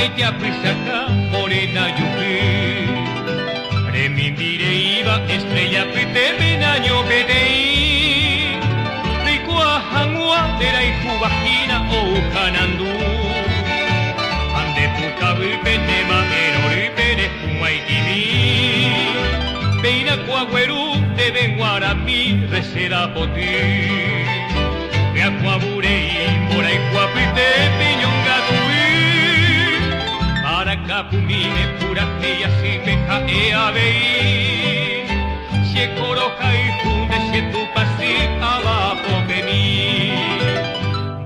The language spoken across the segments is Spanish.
ella pisaka morena yuki remindire iba estrella pite menaño bedei rikua hangua derai kubahina o kanandu ande pukabu penema erori pere kumai kimi beina kuagueru deben guarami resera poti Akuaburei, morai kuapite piñonga tui Maracapumine pura teia simeja e avei Se coroja y funde se tu pasi abajo de mí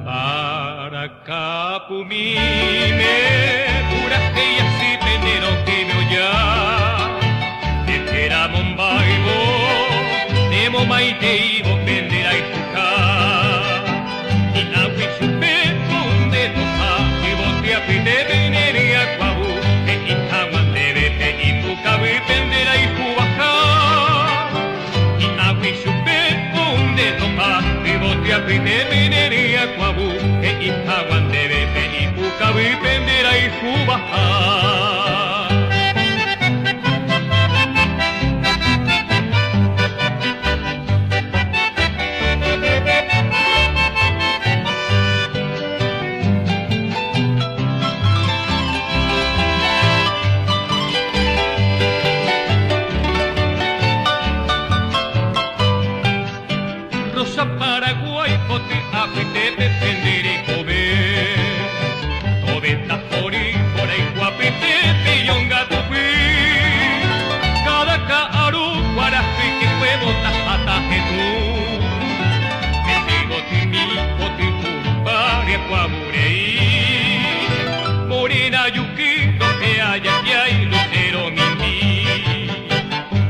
Maracapumine pura teia si penero que me oya Te tera mombaibo Nemo maiteibo pendera y puja Pite veneria kwabu e itawa debe te ipukabu pendera y kubaja y agui supe unde topa pivote a pite veneria kwabu e itawa debe te ipukabu pendera y kubaja Paraguay, pote, apete, pendere, kobe Tobeta, fori, por ahí, guapete, pillonga, tupi Cada caaru, guarafi, que huevo, tajata, jetu Metigo, timi, poti, pari, guamurei Morena, yuki, no te haya, que hay, lucero, mimi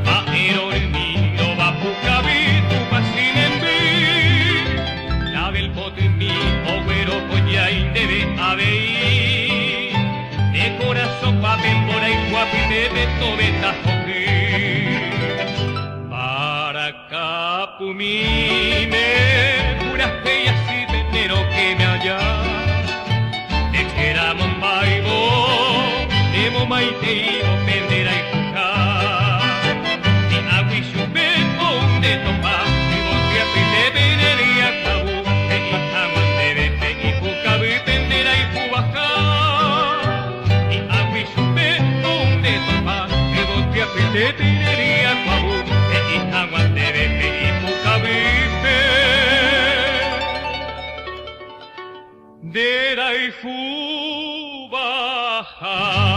Aero, el nido, va, pucabi, tu fascina en mí el bote mi oguero polla y debe haber de corazón pa' pembora y guapi debe tobeta joque para capumime puras bellas y venero que me haya de que era mombaibo nemo maiteibo pendera y cuja y agui supe onde topa y bote a pite venería cabu Te tirería cuabu, e itaguan debe te ipucabipe Dera y fubaja